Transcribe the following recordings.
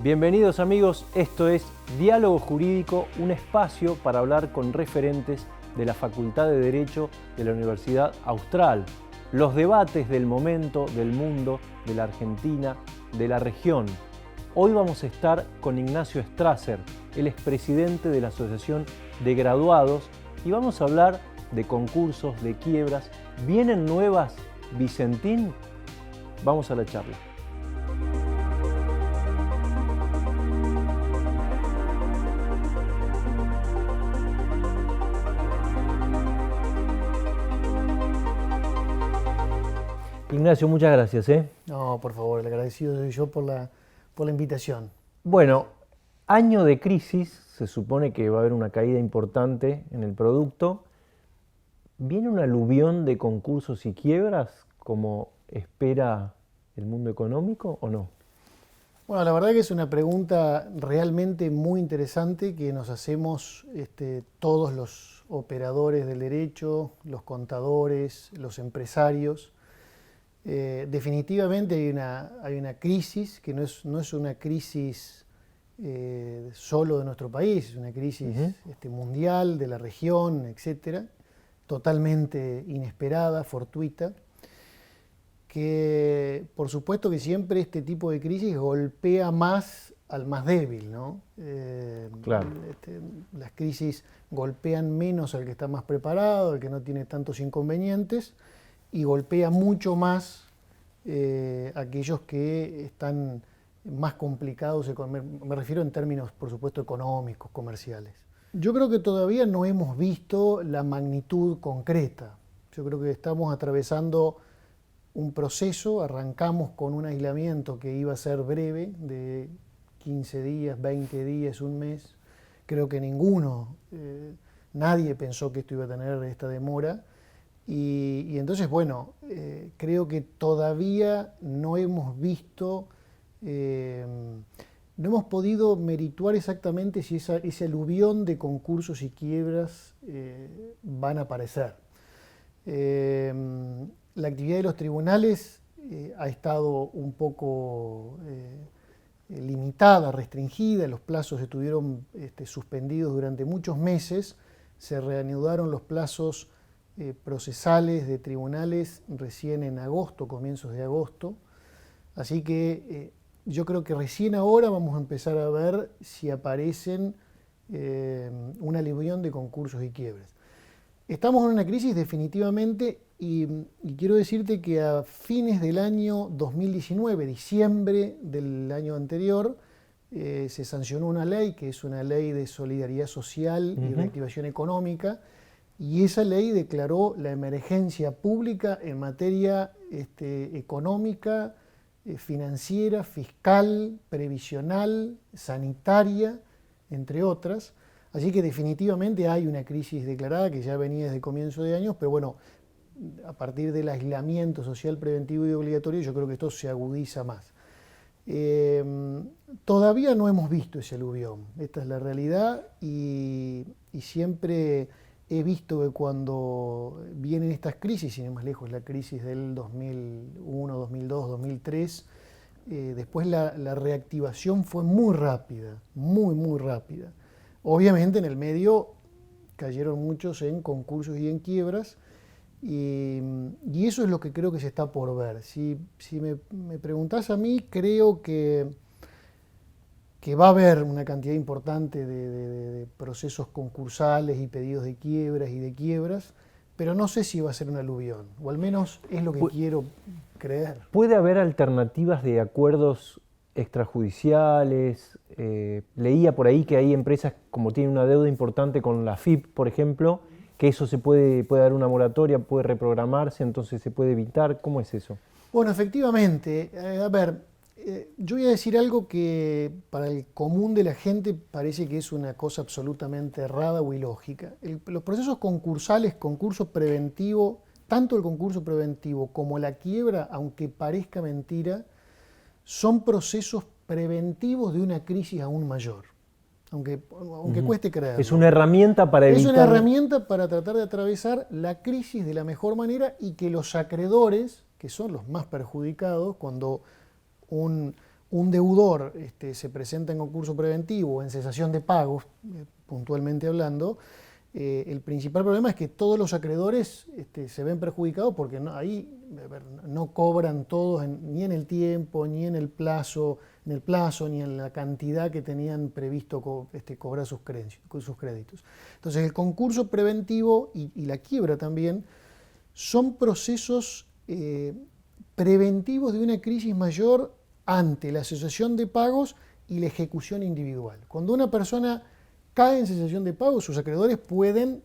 Bienvenidos amigos, esto es Diálogo Jurídico, un espacio para hablar con referentes de la Facultad de Derecho de la Universidad Austral. Los debates del momento, del mundo, de la Argentina, de la región. Hoy vamos a estar con Ignacio Strasser, él es presidente de la Asociación de Graduados y vamos a hablar de concursos, de quiebras. ¿Vienen nuevas, Vicentín? Vamos a la charla. Ignacio, muchas gracias. No, por favor, el agradecido soy yo por la invitación. Bueno, año de crisis, se supone que va a haber una caída importante en el producto. ¿Viene un aluvión de concursos y quiebras como espera el mundo económico o no? Bueno, la verdad que es una pregunta realmente muy interesante que nos hacemos todos los operadores del derecho, los contadores, los empresarios. Definitivamente hay una crisis que no es una crisis solo de nuestro país, es una crisis mundial, de la región, etcétera, totalmente inesperada, fortuita, que por supuesto que siempre este tipo de crisis golpea más al más débil, ¿no? Claro. Las crisis golpean menos al que está más preparado, al que no tiene tantos inconvenientes, y golpea mucho más aquellos que están más complicados, me refiero en términos, por supuesto, económicos, comerciales. Yo creo que todavía no hemos visto la magnitud concreta. Yo creo que estamos atravesando un proceso, arrancamos con un aislamiento que iba a ser breve, de 15 días, 20 días, un mes. Creo que nadie pensó que esto iba a tener esta demora. Y entonces, bueno, creo que todavía no hemos visto, no hemos podido merituar exactamente si ese aluvión de concursos y quiebras van a aparecer. La actividad de los tribunales ha estado un poco limitada, restringida, los plazos estuvieron suspendidos durante muchos meses, se reanudaron los plazos procesales de tribunales recién en agosto, comienzos de agosto. Así que yo creo que recién ahora vamos a empezar a ver si aparecen un aluvión de concursos y quiebras. Estamos en una crisis definitivamente y quiero decirte que a fines del año 2019, diciembre del año anterior, se sancionó una ley que es una ley de solidaridad social y reactivación económica. Y esa ley declaró la emergencia pública en materia económica, financiera, fiscal, previsional, sanitaria, entre otras. Así que definitivamente hay una crisis declarada que ya venía desde comienzo de años, pero bueno, a partir del aislamiento social preventivo y obligatorio yo creo que esto se agudiza más. Todavía no hemos visto ese aluvión, esta es la realidad y siempre he visto que cuando vienen estas crisis, sin ir más lejos, la crisis del 2001, 2002, 2003, después la reactivación fue muy rápida, muy rápida. Obviamente en el medio cayeron muchos en concursos y en quiebras, y eso es lo que creo que se está por ver. Si me preguntás a mí, creo que va a haber una cantidad importante de procesos concursales y pedidos de quiebras y de quiebras, pero no sé si va a ser un aluvión, o al menos es lo que quiero creer. ¿Puede haber alternativas de acuerdos extrajudiciales? Leía por ahí que hay empresas como tienen una deuda importante con la AFIP, por ejemplo, que eso puede dar una moratoria, puede reprogramarse, entonces se puede evitar. ¿Cómo es eso? Bueno, efectivamente, yo voy a decir algo que para el común de la gente parece que es una cosa absolutamente errada o ilógica. Los procesos concursales, concurso preventivo, tanto el concurso preventivo como la quiebra, aunque parezca mentira, son procesos preventivos de una crisis aún mayor, aunque cueste creerlo. Es una herramienta para evitar... Es una herramienta para tratar de atravesar la crisis de la mejor manera y que los acreedores, que son los más perjudicados, cuando un un deudor se presenta en concurso preventivo o en cesación de pagos, puntualmente hablando, el principal problema es que todos los acreedores se ven perjudicados porque ahí no cobran todos ni en el tiempo, ni en el plazo, ni en la cantidad que tenían previsto cobrar sus créditos. Entonces el concurso preventivo y la quiebra también son procesos preventivos de una crisis mayor ante la cesación de pagos y la ejecución individual. Cuando una persona cae en cesación de pagos, sus acreedores pueden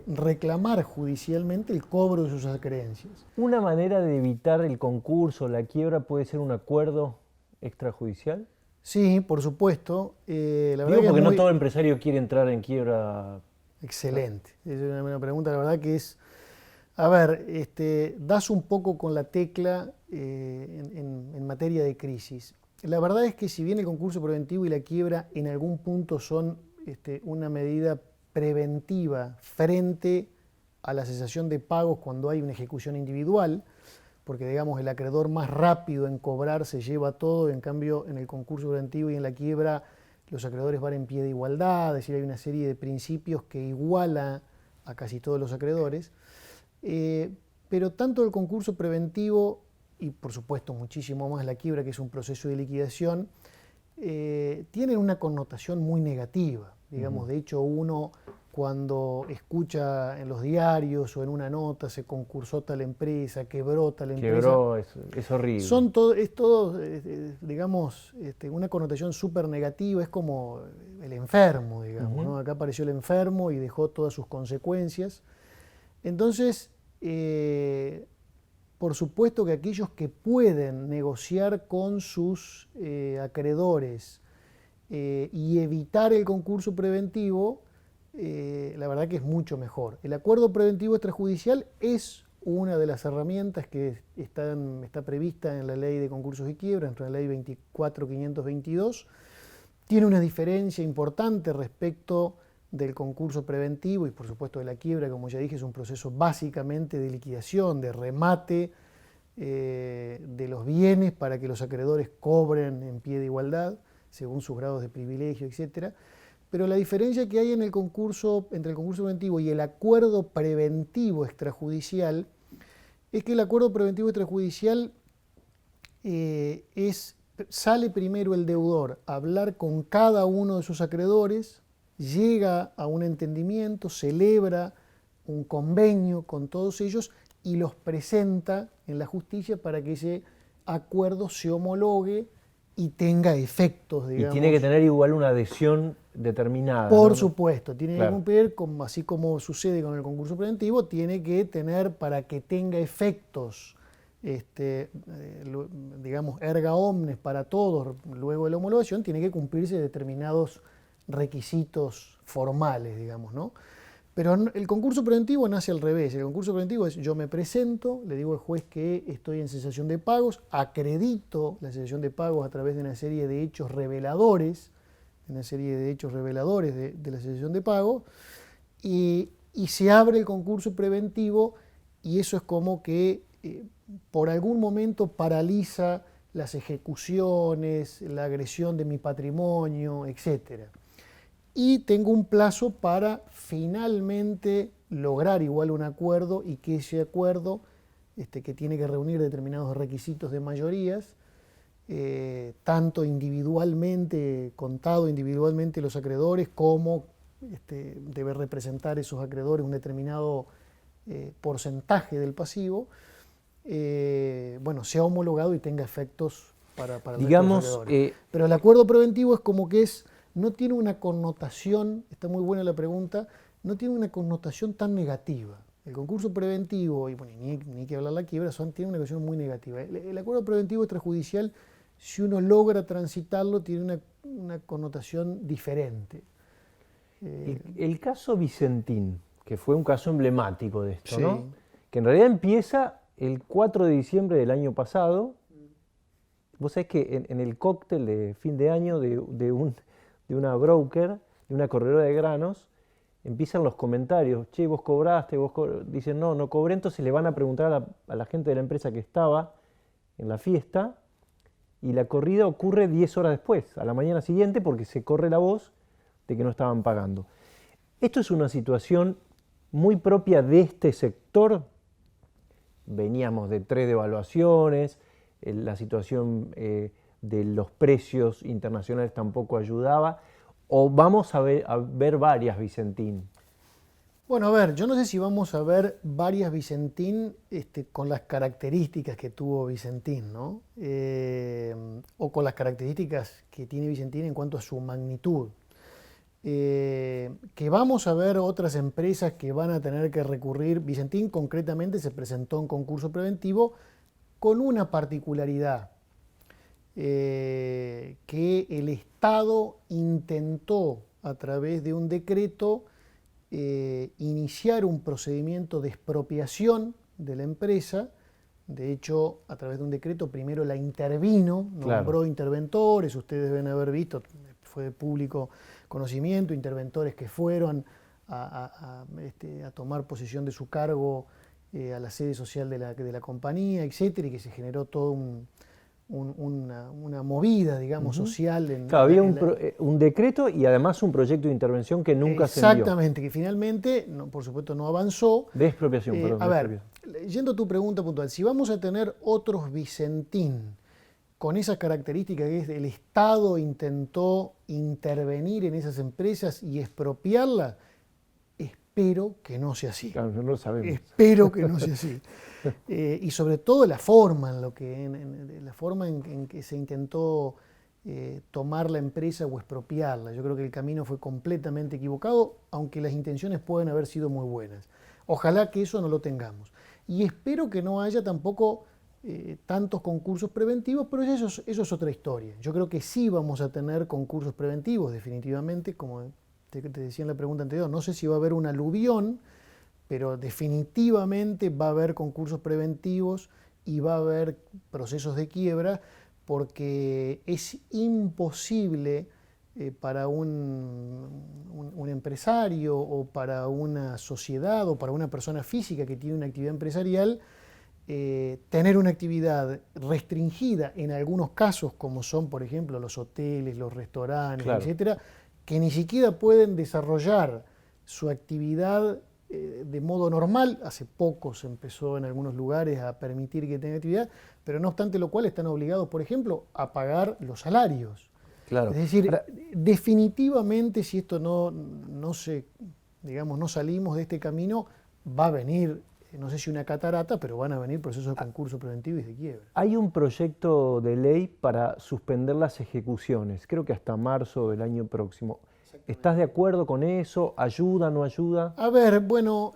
reclamar judicialmente el cobro de sus acreencias. ¿Una manera de evitar el concurso, la quiebra, puede ser un acuerdo extrajudicial? Sí, por supuesto. La verdad Digo, que porque no todo empresario quiere entrar en quiebra. Excelente. Es una pregunta, la verdad que es... A ver, das un poco con la tecla en materia de crisis. La verdad es que si bien el concurso preventivo y la quiebra en algún punto son una medida preventiva frente a la cesación de pagos cuando hay una ejecución individual, porque digamos el acreedor más rápido en cobrar se lleva todo, en cambio en el concurso preventivo y en la quiebra los acreedores van en pie de igualdad, es decir, hay una serie de principios que iguala a casi todos los acreedores. Pero tanto el concurso preventivo y por supuesto muchísimo más la quiebra, que es un proceso de liquidación, tienen una connotación muy negativa. Digamos, de hecho uno cuando escucha en los diarios o en una nota se concursó tal empresa, quebró tal empresa. Quebró, es horrible. Es todo digamos, una connotación súper negativa, es como el enfermo, digamos, ¿no? Acá apareció el enfermo y dejó todas sus consecuencias. Entonces, por supuesto que aquellos que pueden negociar con sus acreedores y evitar el concurso preventivo, la verdad que es mucho mejor. El acuerdo preventivo extrajudicial es una de las herramientas que está prevista en la Ley de Concursos y Quiebra, en la Ley 24.522. Tiene una diferencia importante respecto del concurso preventivo y por supuesto de la quiebra, como ya dije, es un proceso básicamente de liquidación, de remate de los bienes para que los acreedores cobren en pie de igualdad, según sus grados de privilegio, etc. Pero la diferencia que hay en el concurso, entre el concurso preventivo y el acuerdo preventivo extrajudicial, es que el acuerdo preventivo extrajudicial sale primero el deudor a hablar con cada uno de sus acreedores, llega a un entendimiento, celebra un convenio con todos ellos y los presenta en la justicia para que ese acuerdo se homologue y tenga efectos, digamos. Y tiene que tener igual una adhesión determinada. Por supuesto, tiene Claro. que cumplir, así como sucede con el concurso preventivo, tiene que tener, para que tenga efectos, digamos, erga omnes para todos, luego de la homologación, tiene que cumplirse determinados requisitos formales, digamos, ¿no? Pero el concurso preventivo nace al revés. El concurso preventivo es: yo me presento, le digo al juez que estoy en cesación de pagos, acredito la cesación de pagos a través de una serie de hechos reveladores, de la cesación de pagos, y se abre el concurso preventivo, y eso es como que por algún momento paraliza las ejecuciones, la agresión de mi patrimonio, etc. Y tengo un plazo para finalmente lograr igual un acuerdo, y que ese acuerdo, que tiene que reunir determinados requisitos de mayorías, tanto individualmente, contado individualmente los acreedores, como debe representar esos acreedores un determinado porcentaje del pasivo, bueno, sea homologado y tenga efectos para digamos, los acreedores. Pero el acuerdo preventivo es como que no tiene una connotación, está muy buena la pregunta, no tiene una connotación tan negativa. El concurso preventivo, y bueno, ni que hablar la quiebra, tiene una connotación muy negativa. El acuerdo preventivo extrajudicial, si uno logra transitarlo, tiene una connotación diferente. El caso Vicentín, que fue un caso emblemático de esto, Sí. ¿no? Que en realidad empieza el 4 de diciembre del año pasado. Vos sabés que en el cóctel de fin de año de una broker, de una corredora de granos, empiezan los comentarios: che, vos cobraste, dicen no cobré. Entonces le van a preguntar a la gente de la empresa que estaba en la fiesta, y la corrida ocurre 10 horas después, a la mañana siguiente, porque se corre la voz de que no estaban pagando. Esto es una situación muy propia de este sector. Veníamos de 3 devaluaciones, la situación de los precios internacionales tampoco ayudaba, o vamos a ver varias, Vicentín. Bueno, a ver, yo no sé si vamos a ver varias Vicentín con las características que tuvo Vicentín, ¿no? O con las características que tiene Vicentín en cuanto a su magnitud. Que vamos a ver otras empresas que van a tener que recurrir. Vicentín concretamente se presentó en concurso preventivo con una particularidad, que el Estado intentó a través de un decreto iniciar un procedimiento de expropiación de la empresa. De hecho, a través de un decreto primero la intervino, nombró interventores, ustedes deben haber visto, fue de público conocimiento, interventores que fueron a tomar posesión de su cargo a la sede social de la compañía, etcétera, y que se generó todo una movida, digamos, social. Claro, había un decreto y además un proyecto de intervención que nunca se envió. Exactamente, que finalmente, por supuesto, no avanzó. De expropiación, perdón. A ver, yendo a tu pregunta puntual, si vamos a tener otros Vicentín con esas características que es el Estado intentó intervenir en esas empresas y expropiarlas, espero que no sea así. Claro, no lo sabemos. Espero que no sea así. Y sobre todo la forma en que se intentó tomar la empresa o expropiarla. Yo creo que el camino fue completamente equivocado, aunque las intenciones pueden haber sido muy buenas. Ojalá que eso no lo tengamos. Y espero que no haya tampoco tantos concursos preventivos, pero eso es otra historia. Yo creo que sí vamos a tener concursos preventivos, definitivamente, como te decía en la pregunta anterior. No sé si va a haber un aluvión, pero definitivamente va a haber concursos preventivos y va a haber procesos de quiebra, porque es imposible para un empresario o para una sociedad o para una persona física que tiene una actividad empresarial tener una actividad restringida en algunos casos, como son, por ejemplo, los hoteles, los restaurantes, etcétera, que ni siquiera pueden desarrollar su actividad de modo normal. Hace poco se empezó en algunos lugares a permitir que tengan actividad, pero no obstante lo cual están obligados, por ejemplo, a pagar los salarios. Claro. Es decir, definitivamente si esto no salimos de este camino, va a venir, no sé si una catarata, pero van a venir procesos de concurso preventivo y de quiebra. Hay un proyecto de ley para suspender las ejecuciones, creo que hasta marzo del año próximo. ¿Estás de acuerdo con eso? ¿Ayuda, no ayuda? A ver, bueno,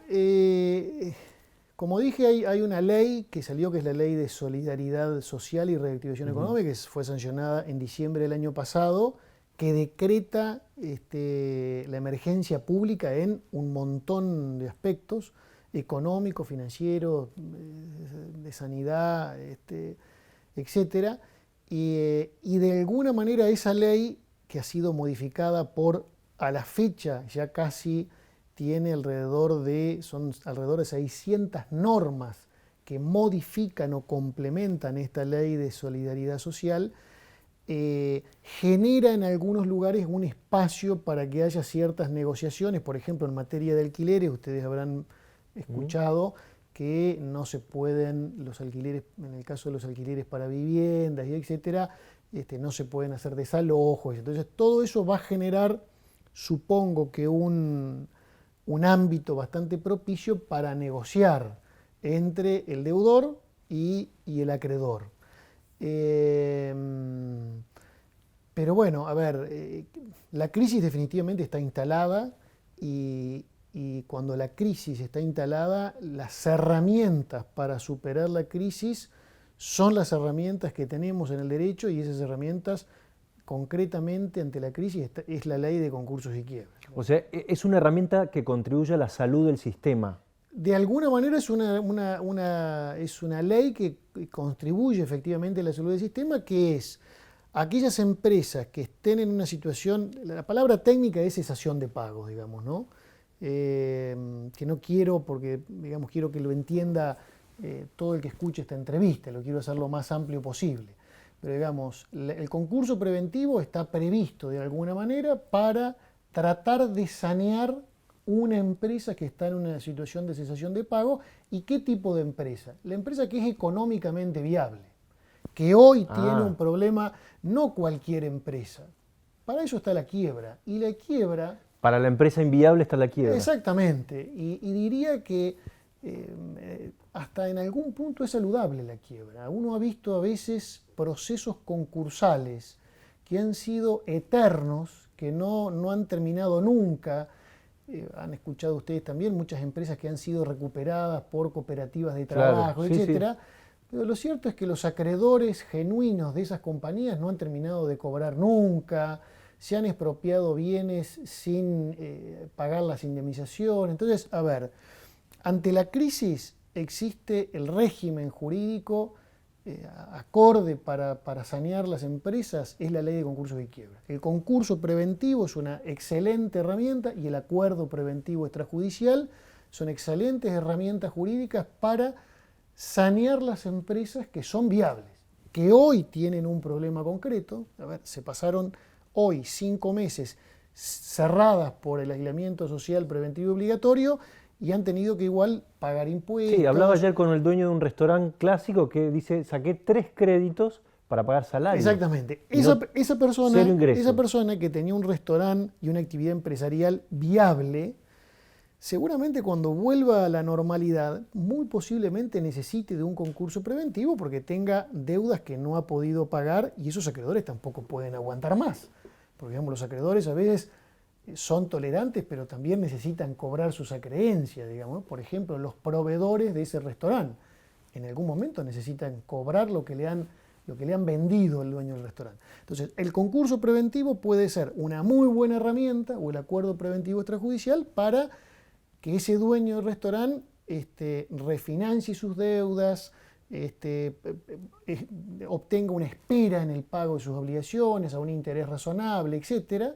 como dije, hay una ley que salió, que es la Ley de Solidaridad Social y Reactivación Económica, que fue sancionada en diciembre del año pasado, que decreta la emergencia pública en un montón de aspectos, económico, financiero, de sanidad, etcétera. Y de alguna manera esa ley, que ha sido modificada a la fecha ya casi tiene son alrededor de 600 normas que modifican o complementan esta ley de solidaridad social, genera en algunos lugares un espacio para que haya ciertas negociaciones. Por ejemplo, en materia de alquileres, ustedes habrán escuchado que no se pueden los alquileres, en el caso de los alquileres para viviendas y etcétera, no se pueden hacer desalojos. Entonces todo eso va a generar, supongo que un ámbito bastante propicio para negociar entre el deudor y el acreedor. Pero bueno, a ver, la crisis definitivamente está instalada y cuando la crisis está instalada, las herramientas para superar la crisis son las herramientas que tenemos en el derecho, y esas herramientas concretamente ante la crisis es la ley de concursos y quiebras. O sea, es una herramienta que contribuye a la salud del sistema. De alguna manera es una ley que contribuye efectivamente a la salud del sistema, que es aquellas empresas que estén en una situación, la palabra técnica es cesación de pagos, digamos, ¿no? Que no quiero, porque digamos quiero que lo entienda todo el que escuche esta entrevista, lo quiero hacer lo más amplio posible. pero digamos, el concurso preventivo está previsto de alguna manera para tratar de sanear una empresa que está en una situación de cesación de pago. ¿Y qué tipo de empresa? La empresa que es económicamente viable, que hoy tiene un problema, no cualquier empresa. Para eso está la quiebra. Y la quiebra... Para la empresa inviable está la quiebra. Exactamente. Y diría que hasta en algún punto es saludable la quiebra. Uno ha visto a veces procesos concursales que han sido eternos, que no han terminado nunca. Han escuchado ustedes también muchas empresas que han sido recuperadas por cooperativas de trabajo, claro, sí, etcétera. sí. Pero lo cierto es que los acreedores genuinos de esas compañías no han terminado de cobrar nunca, se han expropiado bienes sin pagar las indemnizaciones. Entonces, a ver, ante la crisis existe el régimen jurídico acorde para sanear las empresas, es la ley de concursos y quiebra. El concurso preventivo es una excelente herramienta y el acuerdo preventivo extrajudicial son excelentes herramientas jurídicas para sanear las empresas que son viables, que hoy tienen un problema concreto. A ver, se pasaron hoy 5 meses cerradas por el aislamiento social preventivo obligatorio y han tenido que igual pagar impuestos. Sí, hablaba ayer con el dueño de un restaurante clásico que dice, saqué 3 créditos para pagar salarios. Exactamente. No, Esa persona que tenía un restaurante y una actividad empresarial viable, seguramente cuando vuelva a la normalidad, muy posiblemente necesite de un concurso preventivo porque tenga deudas que no ha podido pagar y esos acreedores tampoco pueden aguantar más. Porque digamos, los acreedores a veces son tolerantes, pero también necesitan cobrar sus acreencias, digamos. Por ejemplo, los proveedores de ese restaurante en algún momento necesitan cobrar lo que le han vendido el dueño del restaurante. Entonces, el concurso preventivo puede ser una muy buena herramienta, o el acuerdo preventivo extrajudicial, para que ese dueño del restaurante refinancie sus deudas, obtenga una espera en el pago de sus obligaciones a un interés razonable, etc.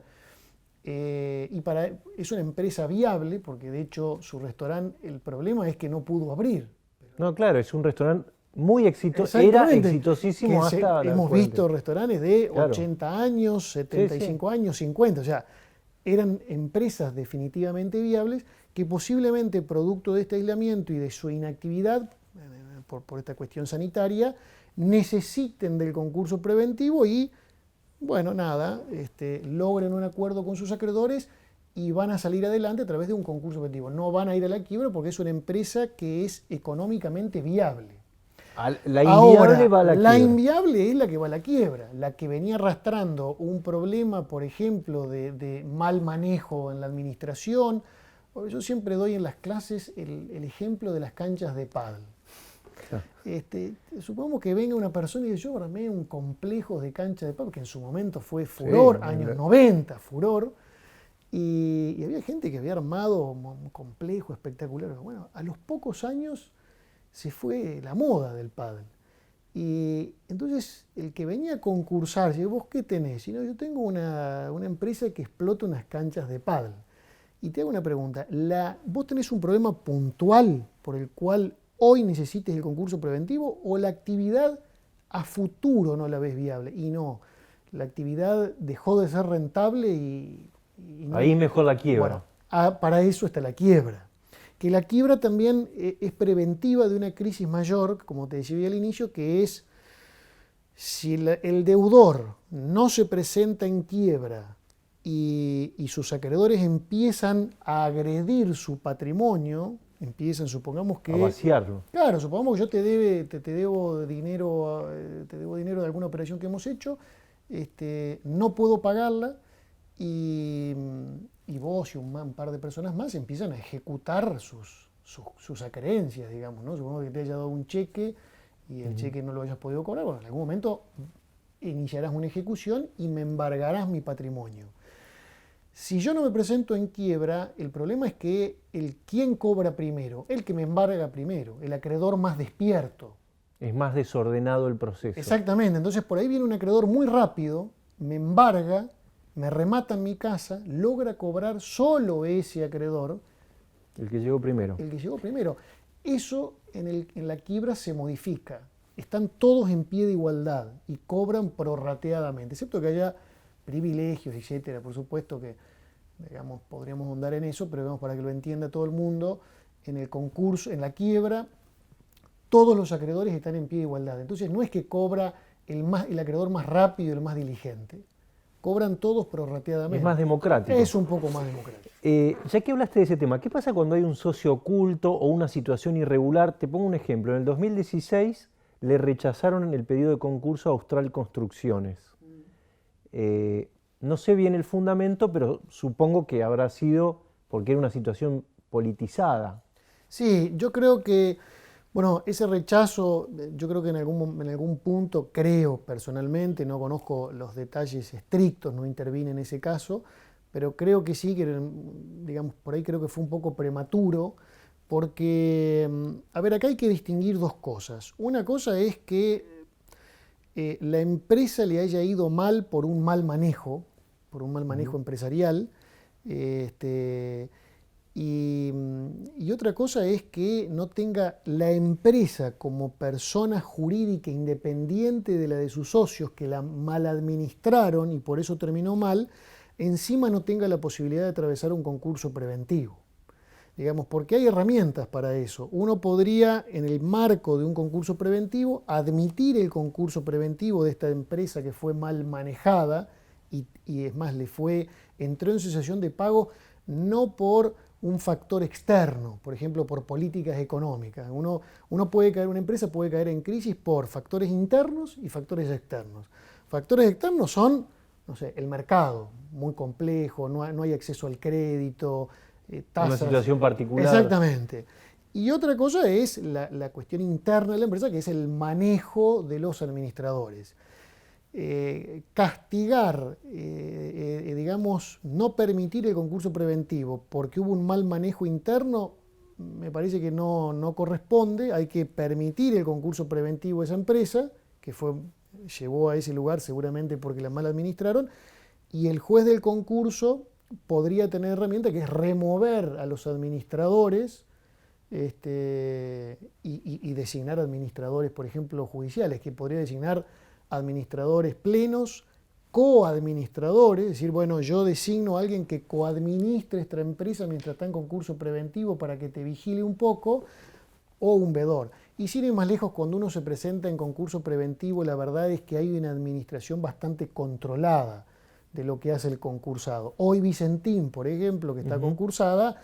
Es una empresa viable, porque de hecho su restaurante, el problema es que no pudo abrir. No, claro, es un restaurante muy exitoso, era exitosísimo hasta la hemos cuarentena. Visto restaurantes de Claro. 80 años, 75 años, 50, o sea, eran empresas definitivamente viables que posiblemente producto de este aislamiento y de su inactividad, por esta cuestión sanitaria, necesiten del concurso preventivo y, bueno, nada, logren un acuerdo con sus acreedores y van a salir adelante a través de un concurso preventivo. No van a ir a la quiebra porque es una empresa que es económicamente viable. La inviable Ahora, va a la la quiebra. inviable es la que va a la quiebra, la que venía arrastrando un problema, por ejemplo, de mal manejo en la administración. Yo siempre doy en las clases el ejemplo de las canchas de pádel. Supongamos que venga una persona y dice, yo armé un complejo de cancha de pádel, que en su momento fue furor, Sí, años 90, furor, y había gente que había armado un complejo espectacular. Bueno, a los pocos años se fue la moda del pádel. Y entonces el que venía a concursar, dice, ¿vos qué tenés? Y no, yo tengo una empresa que explota unas canchas de pádel. Y te hago una pregunta, ¿vos tenés un problema puntual por el cual hoy necesites el concurso preventivo o la actividad a futuro no la ves viable? Y no, la actividad dejó de ser rentable y no, ahí mejor la quiebra. Bueno, para eso está la quiebra. Que la quiebra también es preventiva de una crisis mayor, como te decía al inicio, que es si el deudor no se presenta en quiebra y sus acreedores empiezan a agredir su patrimonio, supongamos que... A vaciarlo. Claro, supongamos que yo te debo dinero de alguna operación que hemos hecho, no puedo pagarla y vos y un par de personas más empiezan a ejecutar sus acreencias, digamos, ¿no? Supongamos que te haya dado un cheque y el cheque no lo hayas podido cobrar, bueno, en algún momento iniciarás una ejecución y me embargarás mi patrimonio. Si yo no me presento en quiebra, el problema es que ¿quién cobra primero? El que me embarga primero, el acreedor más despierto. Es más desordenado el proceso. Exactamente, entonces por ahí viene un acreedor muy rápido, me embarga, me remata en mi casa, logra cobrar solo ese acreedor. El que llegó primero. El que llegó primero. Eso en la quiebra se modifica. están todos en pie de igualdad y cobran prorrateadamente, excepto que haya privilegios, etcétera. Por supuesto que, digamos, podríamos ahondar en eso, pero digamos, para que lo entienda todo el mundo, en el concurso, en la quiebra, todos los acreedores están en pie de igualdad. Entonces no es que cobra el acreedor más rápido y el más diligente. Cobran todos prorrateadamente. Es más democrático. Es un poco más democrático. Ya que hablaste de ese tema, ¿qué pasa cuando hay un socio oculto o una situación irregular? Te pongo un ejemplo. En el 2016 le rechazaron el pedido de concurso a Austral Construcciones. No sé bien el fundamento, pero supongo que habrá sido porque era una situación politizada. Sí, yo creo que, bueno, ese rechazo, yo creo que en algún punto, creo personalmente, no conozco los detalles estrictos, no intervine en ese caso, pero creo que sí, que, digamos, por ahí creo que fue un poco prematuro, porque, a ver, acá hay que distinguir dos cosas. Una cosa es que la empresa le haya ido mal por un mal manejo empresarial, y otra cosa es que no tenga la empresa como persona jurídica independiente de la de sus socios que la mal administraron y por eso terminó mal, encima no tenga la posibilidad de atravesar un concurso preventivo. Digamos, porque hay herramientas para eso. Uno podría, en el marco de un concurso preventivo, admitir el concurso preventivo de esta empresa que fue mal manejada y es más, entró en cesación de pago no por un factor externo, por ejemplo, por políticas económicas. Una empresa puede caer en crisis por factores internos y factores externos. Factores externos son, no sé, el mercado, muy complejo, no hay acceso al crédito, tasas. Una situación particular. Exactamente. Y otra cosa es la cuestión interna de la empresa, que es el manejo de los administradores. Castigar, digamos, no permitir el concurso preventivo porque hubo un mal manejo interno, me parece que no corresponde. Hay que permitir el concurso preventivo a esa empresa, que llevó a ese lugar seguramente porque la mal administraron, y el juez del concurso podría tener herramienta que es remover a los administradores y designar administradores, por ejemplo, judiciales, que podría designar administradores plenos, coadministradores, es decir, bueno, yo designo a alguien que coadministre esta empresa mientras está en concurso preventivo para que te vigile un poco, o un vedor. Y sin ir más lejos, cuando uno se presenta en concurso preventivo, la verdad es que hay una administración bastante controlada de lo que hace el concursado. Hoy Vicentín, por ejemplo, que está concursada,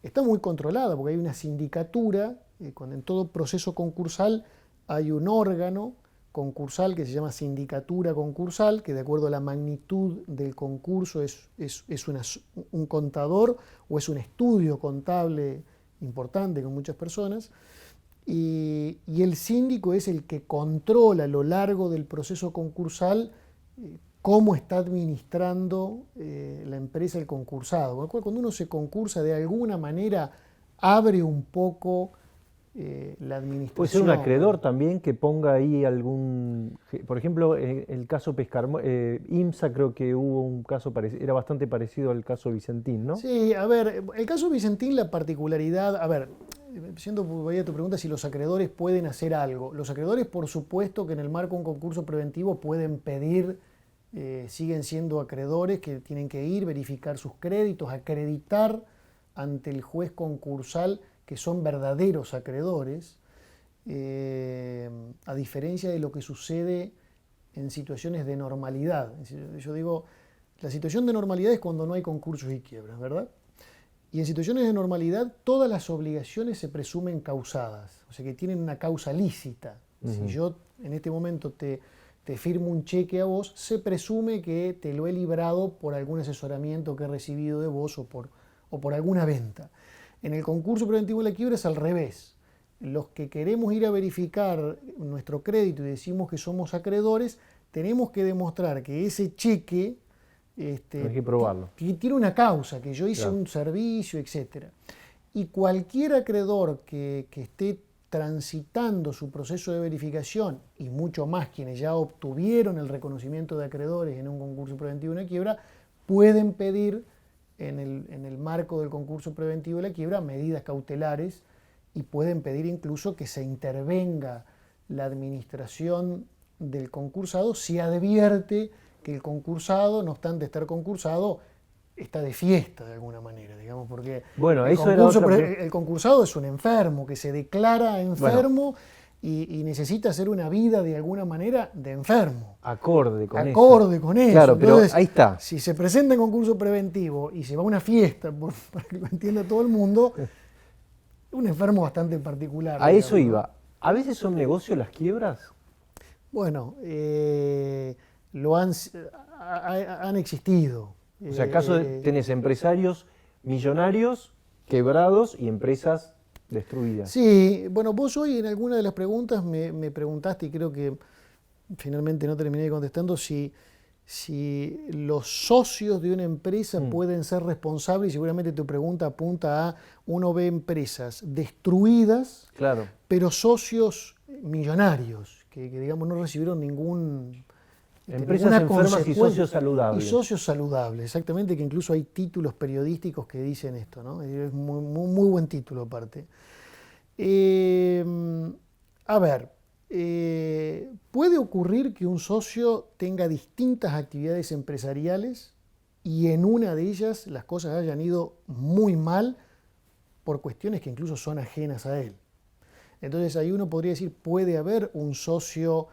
está muy controlada porque hay una sindicatura, en todo proceso concursal hay un órgano concursal que se llama sindicatura concursal, que de acuerdo a la magnitud del concurso es un contador o es un estudio contable importante con muchas personas, y el síndico es el que controla a lo largo del proceso concursal cómo está administrando la empresa el concursado. Con lo cual, cuando uno se concursa, de alguna manera abre un poco la administración. Puede ser un acreedor también que ponga ahí algún, por ejemplo, el caso IMSA, creo que hubo un caso parecido, era bastante parecido al caso Vicentín, ¿no? Sí, a ver, el caso Vicentín, la particularidad, a ver, voy a tu pregunta si los acreedores pueden hacer algo. Los acreedores, por supuesto, que en el marco de un concurso preventivo pueden pedir, siguen siendo acreedores que tienen que ir, verificar sus créditos, acreditar ante el juez concursal que son verdaderos acreedores, a diferencia de lo que sucede en situaciones de normalidad. Yo digo, la situación de normalidad es cuando no hay concursos y quiebras, ¿verdad? Y en situaciones de normalidad todas las obligaciones se presumen causadas, o sea que tienen una causa lícita. Si yo en este momento te firmo un cheque a vos, se presume que te lo he librado por algún asesoramiento que he recibido de vos o por alguna venta. En el concurso preventivo de la quiebra es al revés. Los que queremos ir a verificar nuestro crédito y decimos que somos acreedores, tenemos que demostrar que ese cheque hay que probarlo. Tiene una causa, que yo hice Claro. un servicio, etc. Y cualquier acreedor que esté transitando su proceso de verificación, y mucho más quienes ya obtuvieron el reconocimiento de acreedores en un concurso preventivo de una quiebra, pueden pedir en el marco del concurso preventivo de la quiebra medidas cautelares y pueden pedir incluso que se intervenga la administración del concursado si advierte que el concursado, no obstante estar concursado, está de fiesta de alguna manera, digamos, porque bueno, el concursado es un enfermo que se declara enfermo, bueno, y necesita hacer una vida de alguna manera de enfermo. Acorde con eso. Claro, entonces, pero ahí está. Si se presenta en concurso preventivo y se va a una fiesta, para que lo entienda todo el mundo, un enfermo bastante particular. A eso iba. ¿A veces son negocios las quiebras? Bueno, han existido. O sea, ¿acaso tenés empresarios millonarios quebrados y empresas destruidas? Sí, bueno, vos hoy en alguna de las preguntas me preguntaste, y creo que finalmente no terminé contestando, si los socios de una empresa pueden ser responsables, y seguramente tu pregunta apunta a, uno ve empresas destruidas, claro, pero socios millonarios, que digamos no recibieron empresas enfermas y socios saludables. Y socios saludables, exactamente, que incluso hay títulos periodísticos que dicen esto, ¿no? Es muy buen título aparte. A ver, puede ocurrir que un socio tenga distintas actividades empresariales y en una de ellas las cosas hayan ido muy mal por cuestiones que incluso son ajenas a él. Entonces ahí uno podría decir, puede haber un socio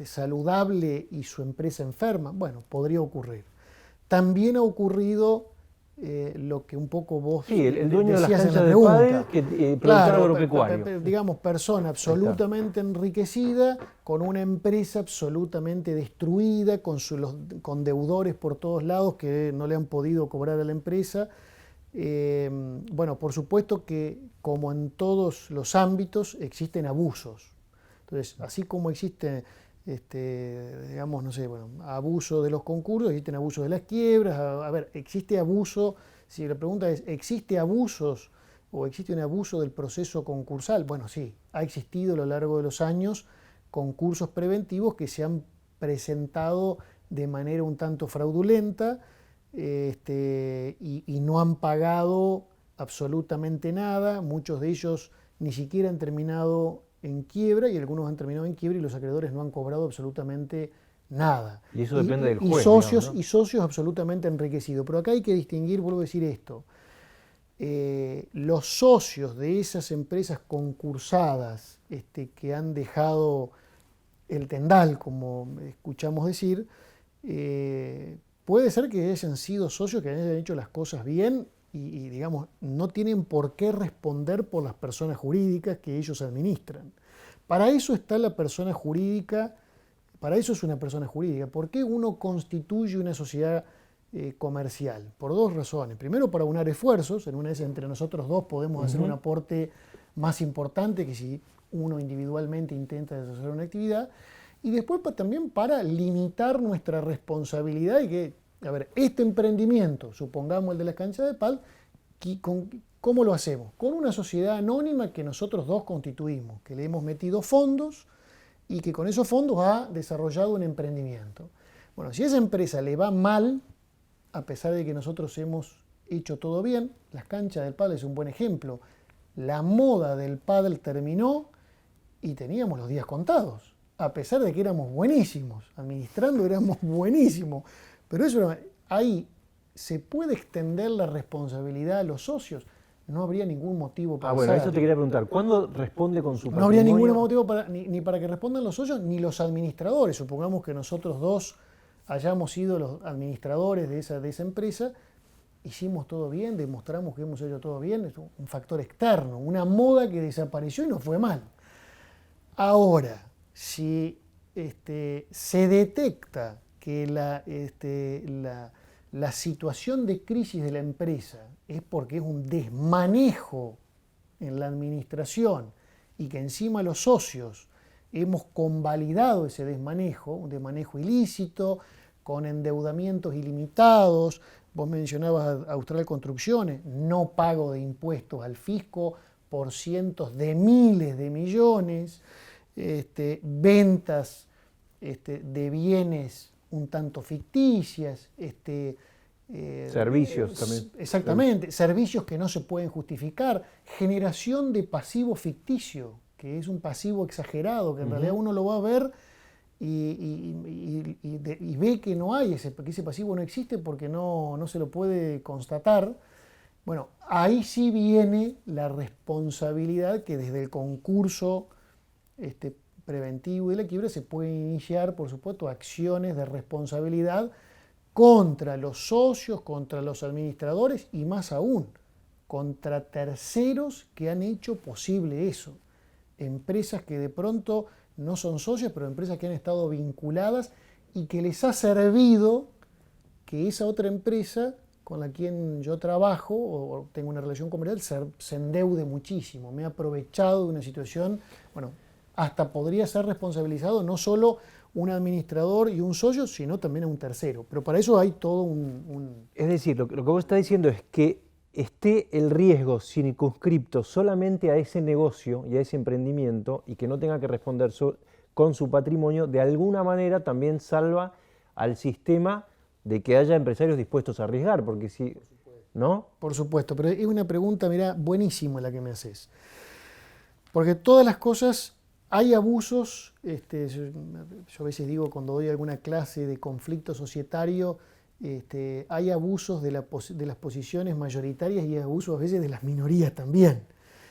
saludable y su empresa enferma. Bueno, podría ocurrir. También ha ocurrido lo que un poco vos el dueño decías de las canchas de pádel, que productor agropecuario. Digamos, persona absolutamente enriquecida, con una empresa absolutamente destruida, con deudores por todos lados que no le han podido cobrar a la empresa. Bueno, por supuesto que, como en todos los ámbitos, existen abusos. Entonces, así como existe, digamos, no sé, bueno, abuso de los concursos, existen abusos de las quiebras. A ver, existe abuso, si la pregunta es, ¿existe abusos o existe un abuso del proceso concursal? Bueno, sí, ha existido a lo largo de los años concursos preventivos que se han presentado de manera un tanto fraudulenta y no han pagado absolutamente nada. Muchos de ellos ni siquiera han terminado en quiebra y algunos han terminado en quiebra y los acreedores no han cobrado absolutamente nada. Y eso depende del juez. Y socios absolutamente enriquecidos. Pero acá hay que distinguir, vuelvo a decir esto, los socios de esas empresas concursadas que han dejado el tendal, como escuchamos decir, puede ser que hayan sido socios que hayan hecho las cosas bien y digamos, no tienen por qué responder por las personas jurídicas que ellos administran. Para eso está la persona jurídica, para eso es una persona jurídica. ¿Por qué uno constituye una sociedad comercial? Por dos razones. Primero, para unar esfuerzos. En una vez entre nosotros dos podemos hacer un aporte más importante que si uno individualmente intenta desarrollar una actividad. Y después también para limitar nuestra responsabilidad y que, a ver, este emprendimiento, supongamos el de las canchas de pádel, ¿cómo lo hacemos? Con una sociedad anónima que nosotros dos constituimos, que le hemos metido fondos y que con esos fondos ha desarrollado un emprendimiento. Bueno, si a esa empresa le va mal, a pesar de que nosotros hemos hecho todo bien, las canchas del pádel es un buen ejemplo. La moda del pádel terminó y teníamos los días contados, a pesar de que éramos buenísimos, administrando éramos buenísimos. Pero eso, ahí se puede extender la responsabilidad a los socios. No habría ningún motivo para bueno, eso te quería preguntar. ¿Cuándo responde con su patrimonio? No habría ningún motivo ni para que respondan los socios ni los administradores. Supongamos que nosotros dos hayamos sido los administradores de esa empresa, hicimos todo bien, demostramos que hemos hecho todo bien, es un factor externo, una moda que desapareció y nos fue mal. Ahora, si se detecta que la situación de crisis de la empresa es porque es un desmanejo en la administración y que encima los socios hemos convalidado ese desmanejo, un desmanejo ilícito, con endeudamientos ilimitados. Vos mencionabas Austral Construcciones, no pago de impuestos al fisco por cientos de miles de millones, ventas de bienes un tanto ficticias, servicios también. Exactamente, servicios que no se pueden justificar, generación de pasivo ficticio, que es un pasivo exagerado, que en realidad uno lo va a ver y ve que no hay, que ese pasivo no existe porque no se lo puede constatar. Bueno, ahí sí viene la responsabilidad que desde el concurso preventivo de la quiebra se pueden iniciar, por supuesto, acciones de responsabilidad contra los socios, contra los administradores y más aún, contra terceros que han hecho posible eso. Empresas que de pronto no son socios, pero empresas que han estado vinculadas y que les ha servido que esa otra empresa con la quien yo trabajo o tengo una relación comercial se endeude muchísimo. Me ha aprovechado de una situación, bueno, hasta podría ser responsabilizado no solo un administrador y un socio, sino también a un tercero. Pero para eso hay todo un... Es decir, lo que vos estás diciendo es que esté el riesgo circunscripto solamente a ese negocio y a ese emprendimiento y que no tenga que responder con su patrimonio, de alguna manera también salva al sistema de que haya empresarios dispuestos a arriesgar, porque si... ¿No? Por supuesto, pero es una pregunta, mirá, buenísima la que me haces. Porque todas las cosas, hay abusos, yo a veces digo cuando doy alguna clase de conflicto societario, hay abusos de las posiciones mayoritarias y hay abusos a veces de las minorías también.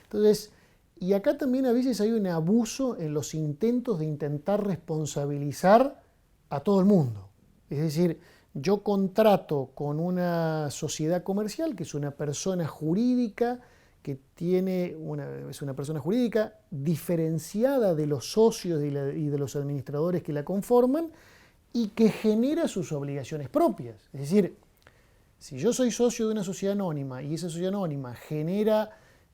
Entonces, y acá también a veces hay un abuso en los intentos de intentar responsabilizar a todo el mundo. Es decir, yo contrato con una sociedad comercial, que es una persona jurídica, que es una persona jurídica diferenciada de los socios y de los administradores que la conforman, y que genera sus obligaciones propias. Es decir, si yo soy socio de una sociedad anónima y esa sociedad anónima genera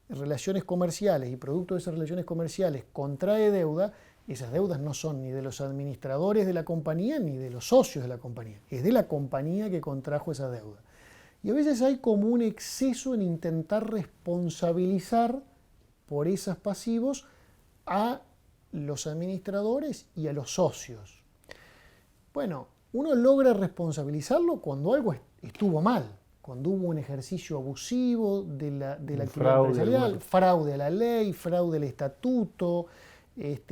relaciones comerciales y producto de esas relaciones comerciales contrae deuda, esas deudas no son ni de los administradores de la compañía ni de los socios de la compañía, es de la compañía que contrajo esa deuda. Y a veces hay como un exceso en intentar responsabilizar por esos pasivos a los administradores y a los socios. Bueno, uno logra responsabilizarlo cuando algo estuvo mal, cuando hubo un ejercicio abusivo de la actividad empresarial, fraude a la ley, fraude al estatuto,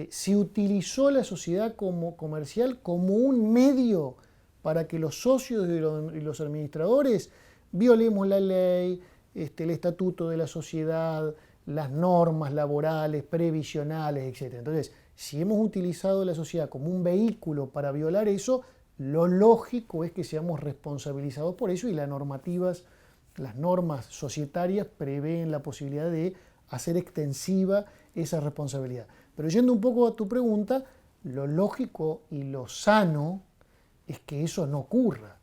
se utilizó la sociedad comercial como un medio para que los socios y los administradores violemos la ley, el estatuto de la sociedad, las normas laborales, previsionales, etc. Entonces, si hemos utilizado la sociedad como un vehículo para violar eso, lo lógico es que seamos responsabilizados por eso y las normas societarias prevén la posibilidad de hacer extensiva esa responsabilidad. Pero yendo un poco a tu pregunta, lo lógico y lo sano es que eso no ocurra,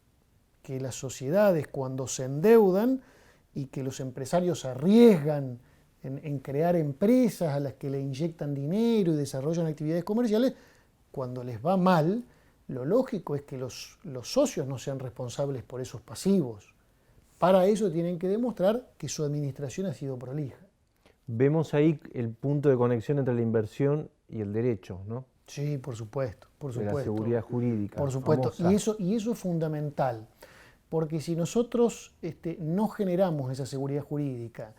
que las sociedades cuando se endeudan y que los empresarios arriesgan en crear empresas a las que le inyectan dinero y desarrollan actividades comerciales, cuando les va mal, lo lógico es que los socios no sean responsables por esos pasivos. Para eso tienen que demostrar que su administración ha sido prolija. Vemos ahí el punto de conexión entre la inversión y el derecho, ¿no? Sí, por supuesto, por supuesto. De la seguridad jurídica. Por supuesto, y eso es fundamental, porque si nosotros no generamos esa seguridad jurídica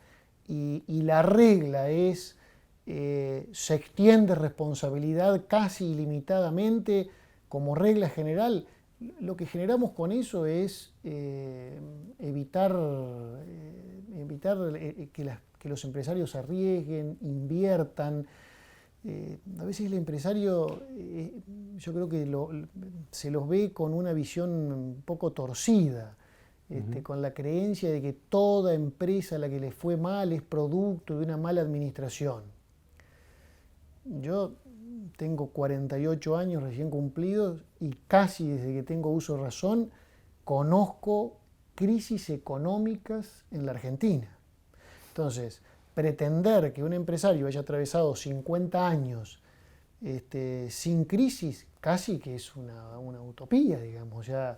y la regla es, se extiende responsabilidad casi ilimitadamente como regla general, lo que generamos con eso es evitar que los empresarios arriesguen, inviertan. A veces el empresario, yo creo que se los ve con una visión un poco torcida, con la creencia de que toda empresa a la que le fue mal es producto de una mala administración. Yo tengo 48 años recién cumplidos y casi desde que tengo uso de razón conozco crisis económicas en la Argentina. Entonces, pretender que un empresario haya atravesado 50 años sin crisis, casi que es una utopía, digamos. O sea,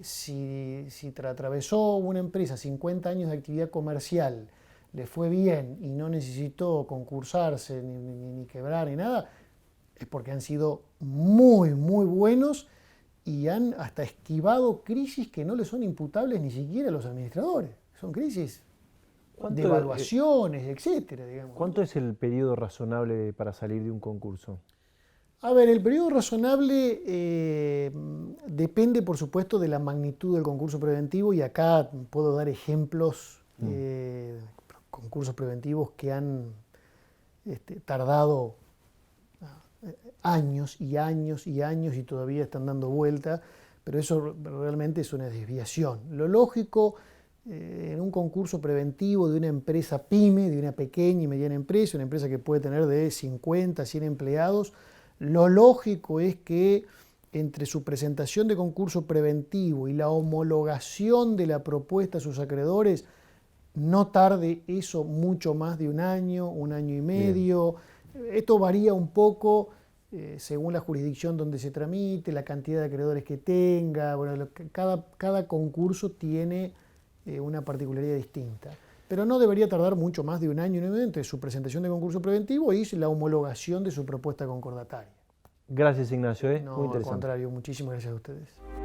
si atravesó una empresa 50 años de actividad comercial, le fue bien y no necesitó concursarse, ni quebrar, ni nada, es porque han sido muy, muy buenos y han hasta esquivado crisis que no le son imputables ni siquiera a los administradores. Son crisis de evaluaciones, etcétera, digamos. ¿Cuánto es el periodo razonable para salir de un concurso? A ver, el periodo razonable depende, por supuesto, de la magnitud del concurso preventivo, y acá puedo dar ejemplos de concursos preventivos que han tardado años y años y años y todavía están dando vuelta, pero eso realmente es una desviación. Lo lógico en un concurso preventivo de una empresa pyme, de una pequeña y mediana empresa, una empresa que puede tener de 50 a 100 empleados, lo lógico es que entre su presentación de concurso preventivo y la homologación de la propuesta a sus acreedores, no tarde eso mucho más de un año y medio. Bien. Esto varía un poco según la jurisdicción donde se tramite, la cantidad de acreedores que tenga. Bueno, cada concurso tiene una particularidad distinta. Pero no debería tardar mucho más de un año y medio entre su presentación de concurso preventivo y la homologación de su propuesta concordataria. Gracias, Ignacio. No, Muy interesante. al contrario, muchísimas gracias a ustedes.